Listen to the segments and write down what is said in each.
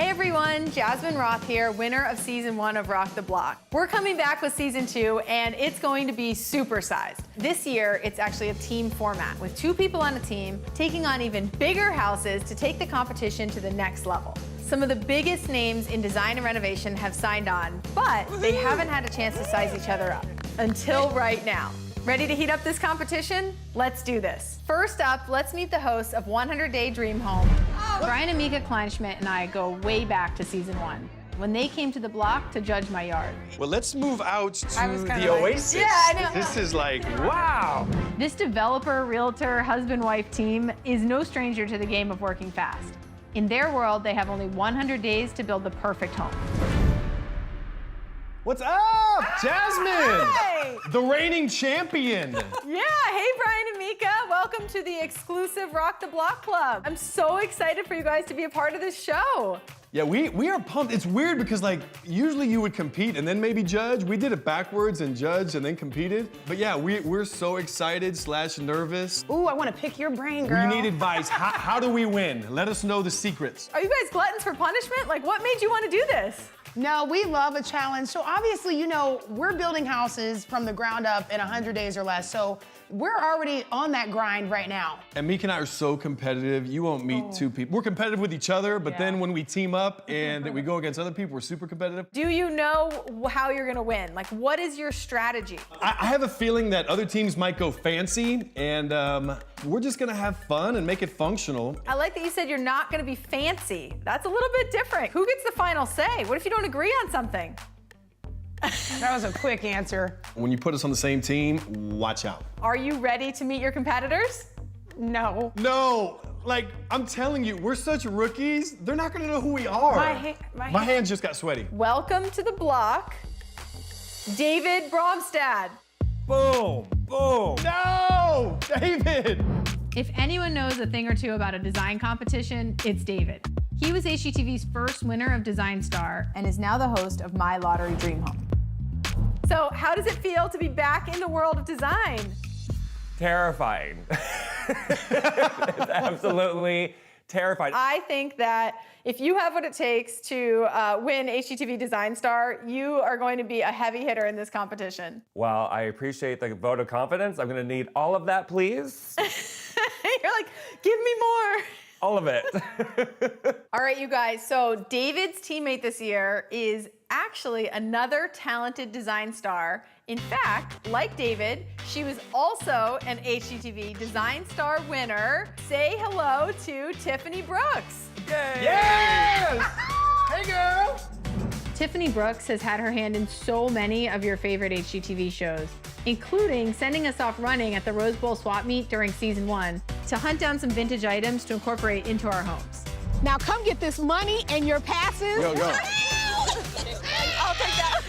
Hey everyone, Jasmine Roth here, winner of season 1 of Rock the Block. We're coming back with season 2 and it's going to be supersized. This year, it's actually a team format with 2 people on a team taking on even bigger houses to take the competition to the next level. Some of the biggest names in design and renovation have signed on, but they haven't had a chance to size each other up until right now. Ready to heat up this competition? Let's do this. First up, let's meet the hosts of 100 Day Dream Home. Brian and Mika Kleinschmidt and I go way back to season 1, when they came to the block to judge my yard. Well, let's move out to the Oasis. Yeah, I know. This is like, wow. This developer, realtor, husband-wife team is no stranger to the game of working fast. In their world, they have only 100 days to build the perfect home. What's up, Jasmine? Hi. The reigning champion. Yeah, hey Brian and Mika, welcome to the exclusive Rock the Block Club. I'm so excited for you guys to be a part of this show. Yeah, we are pumped. It's weird because like usually you would compete and then maybe judge. We did it backwards and judged and then competed. But yeah, we're so excited / nervous. Ooh, I want to pick your brain, girl. We need advice. How do we win? Let us know the secrets. Are you guys gluttons for punishment? Like, what made you want to do this? No, we love a challenge. So obviously, you know, we're building houses from the ground up in 100 days or less. So we're already on that grind right now. And Mika and I are so competitive. You won't meet 2 people. We're competitive with each other, but then when we team up and we go against other people, we're super competitive. Do you know how you're gonna win? Like, what is your strategy? I have a feeling that other teams might go fancy, and we're just gonna have fun and make it functional. I like that you said you're not gonna be fancy. That's a little bit different. Who gets the final say? What if you don't agree on something? That was a quick answer. When you put us on the same team, watch out. Are you ready to meet your competitors? No. No, like, I'm telling you, we're such rookies, they're not gonna know who we are. My hands just got sweaty. Welcome to the block, David Bronstad. Boom, boom. No, David. If anyone knows a thing or two about a design competition, it's David. He was HGTV's first winner of Design Star and is now the host of My Lottery Dream Home. So how does it feel to be back in the world of design? Terrifying. It's absolutely terrifying. I think that if you have what it takes to win HGTV Design Star, you are going to be a heavy hitter in this competition. Well, I appreciate the vote of confidence. I'm gonna need all of that, please. You're like, give me more. All of it. All right, you guys, so David's teammate this year is actually another talented design star. In fact, like David, she was also an HGTV Design Star winner. Say hello to Tiffany Brooks. Yay. Yes! Hey, girl! Tiffany Brooks has had her hand in so many of your favorite HGTV shows, including sending us off running at the Rose Bowl swap meet during season 1 to hunt down some vintage items to incorporate into our homes. Now come get this money and your passes. Yo. I'll take that.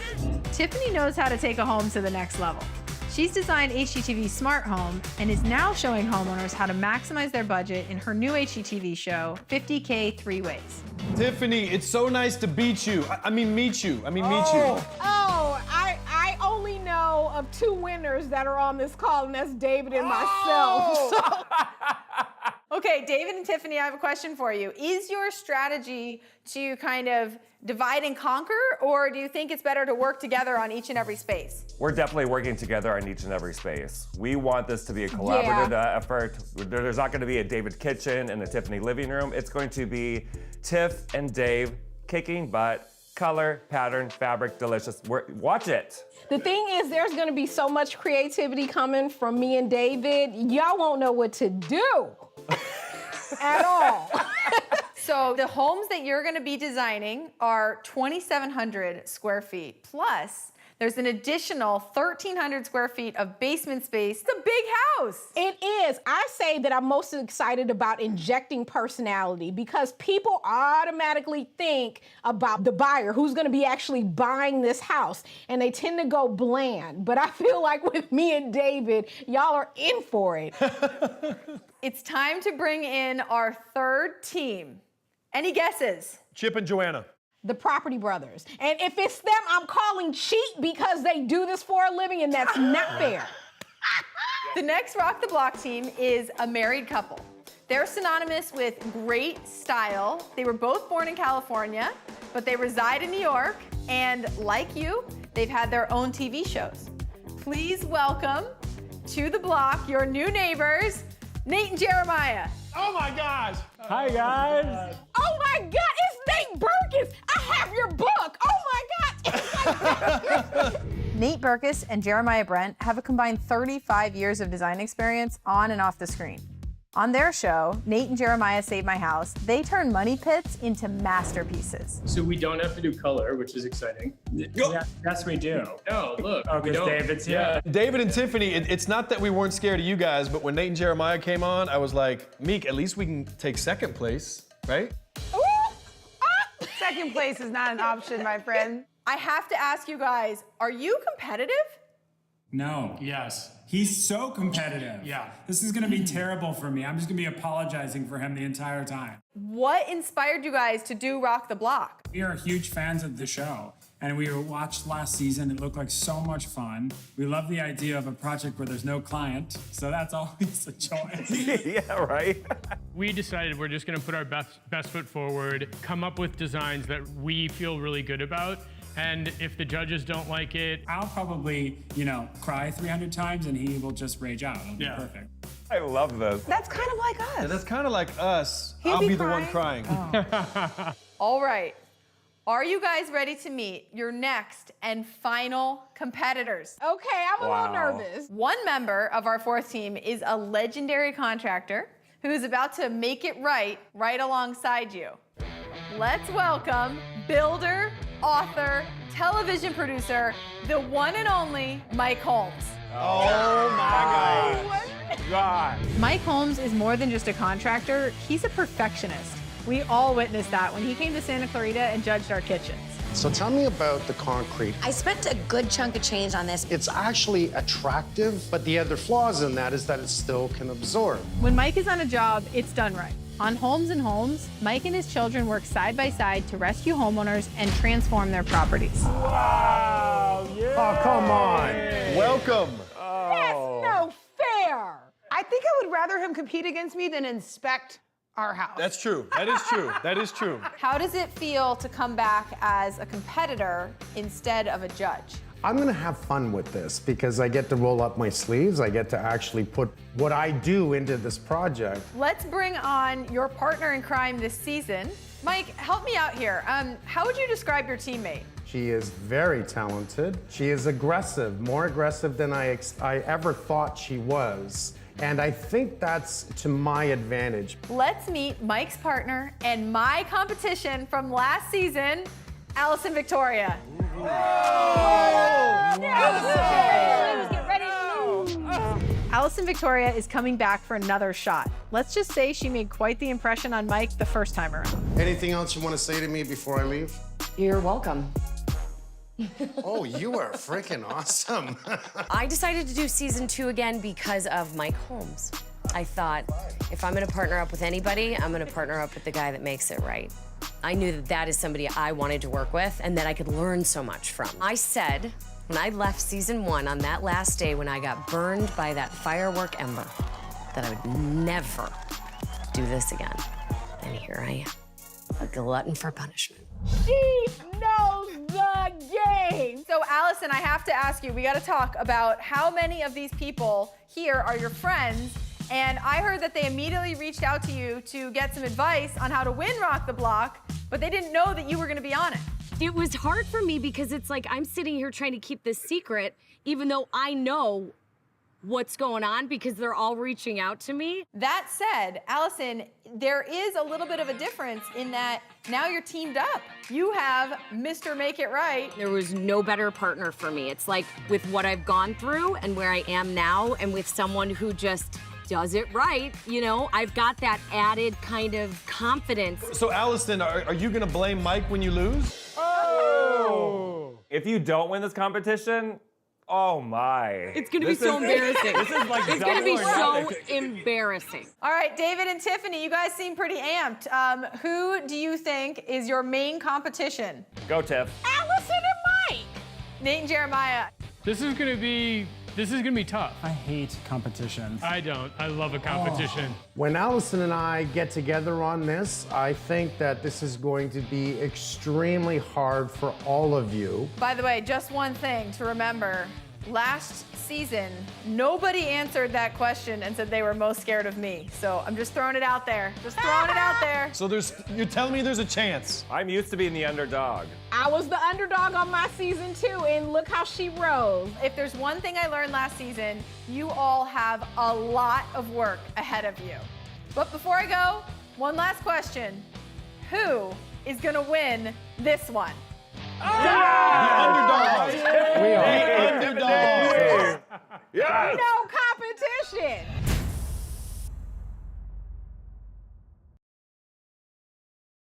Tiffany knows how to take a home to the next level. She's designed HGTV's Smart Home and is now showing homeowners how to maximize their budget in her new HGTV show, 50K 3 Ways. Tiffany, it's so nice to beat you. Meet you. Oh, I only know of 2 winners that are on this call, and that's David and myself. So. Okay, David and Tiffany, I have a question for you. Is your strategy to kind of divide and conquer, or do you think it's better to work together on each and every space? We're definitely working together on each and every space. We want this to be a collaborative effort. There's not gonna be a David kitchen and a Tiffany living room. It's going to be Tiff and Dave kicking butt, color, pattern, fabric, delicious. Watch it. The thing is, there's gonna be so much creativity coming from me and David. Y'all won't know what to do at all. So the homes that you're gonna be designing are 2,700 square feet, plus there's an additional 1,300 square feet of basement space. It's a big house. It is. I say that I'm most excited about injecting personality because people automatically think about the buyer who's gonna be actually buying this house, and they tend to go bland. But I feel like with me and David, y'all are in for it. It's time to bring in our third team. Any guesses? Chip and Joanna. The Property Brothers. And if it's them, I'm calling cheat because they do this for a living, and that's not fair. The next Rock the Block team is a married couple. They're synonymous with great style. They were both born in California, but they reside in New York. And like you, they've had their own TV shows. Please welcome to the block your new neighbors, Nate and Jeremiah. Oh my gosh! Hi, guys. Oh my God, it's Nate Burgess. I have your book. Oh my God. Nate Burgess and Jeremiah Brent have a combined 35 years of design experience on and off the screen. On their show, Nate and Jeremiah Save My House, they turn money pits into masterpieces. So we don't have to do color, which is exciting. Yeah, yes, we do. No, look. Oh, because David's here. David and Tiffany, it's not that we weren't scared of you guys, but when Nate and Jeremiah came on, I was like, Meek, at least we can take second place, right? Second place is not an option, my friend. I have to ask you guys, are you competitive? No. Yes. He's so competitive. Yeah. This is gonna be terrible for me. I'm just gonna be apologizing for him the entire time. What inspired you guys to do Rock the Block? We are huge fans of the show, and we watched last season. It looked like so much fun. We love the idea of a project where there's no client, so that's always a choice. Yeah, right? We decided we're just gonna put our best foot forward, come up with designs that we feel really good about. And if the judges don't like it, I'll probably, cry 300 times, and he will just rage out. It'll be perfect. I love this. That's kind of like us. And that's kind of like us. He'll I'll be be the one crying. All right. Are you guys ready to meet your next and final competitors? Okay, I'm a little Wow. nervous. One member of our fourth team is a legendary contractor who is about to make it right alongside you. Let's welcome builder, author, television producer, the one and only Mike Holmes. Oh my God. Mike Holmes is more than just a contractor, he's a perfectionist. We all witnessed that when he came to Santa Clarita and judged our kitchens. So tell me about the concrete. I spent a good chunk of change on this. It's actually attractive, but the other flaws in that is that it still can absorb. When Mike is on a job, it's done right. On Holmes & Holmes, Mike and his children work side by side to rescue homeowners and transform their properties. Wow, yeah. Oh, come on. Welcome. That's no fair. I think I would rather him compete against me than inspect our house. That's true. That is true. That is true. How does it feel to come back as a competitor instead of a judge? I'm gonna have fun with this because I get to roll up my sleeves. I get to actually put what I do into this project. Let's bring on your partner in crime this season. Mike, help me out here. How would you describe your teammate? She is very talented. She is aggressive, more aggressive than I ever thought she was. And I think that's to my advantage. Let's meet Mike's partner and my competition from last season, Alison Victoria. Alison Victoria is coming back for another shot. Let's just say she made quite the impression on Mike the first time around. Anything else you want to say to me before I leave? You're welcome. Oh, you are freaking awesome. I decided to do season 2 again because of Mike Holmes. I thought, if I'm gonna partner up with anybody, I'm gonna partner up with the guy that makes it right. I knew that that is somebody I wanted to work with and that I could learn so much from. I said, when I left season 1 on that last day when I got burned by that firework ember, that I would never do this again. And here I am, a glutton for punishment. She knows the game. So Allison, I have to ask you, we gotta talk about how many of these people here are your friends. And I heard that they immediately reached out to you to get some advice on how to win Rock the Block, but they didn't know that you were gonna be on it. It was hard for me because it's like I'm sitting here trying to keep this secret, even though I know what's going on because they're all reaching out to me. That said, Allison, there is a little bit of a difference in that now you're teamed up. You have Mr. Make It Right. There was no better partner for me. It's like with what I've gone through and where I am now and with someone who just does it right, I've got that added kind of confidence. So Allison, are you gonna blame Mike when you lose? Oh! If you don't win this competition, oh my. It's gonna be so embarrassing. This is like It's gonna be double or so nothing. embarrassing. All right, David and Tiffany, you guys seem pretty amped. Who do you think is your main competition? Go, Tiff. Allison and Mike. Nate and Jeremiah. this is gonna be This is gonna be tough. I hate competition. I don't. I love a competition. When Alison and I get together on this, I think that this is going to be extremely hard for all of you. By the way, just one thing to remember. Last season, nobody answered that question and said they were most scared of me. So I'm just throwing it out there. Just throwing it out there. So you're telling me there's a chance? I'm used to being the underdog. I was the underdog on my season 2, and look how she rose. If there's one thing I learned last season, you all have a lot of work ahead of you. But before I go, one last question. Who is gonna win this one? The underdogs. We are. The underdogs. Yes! No competition.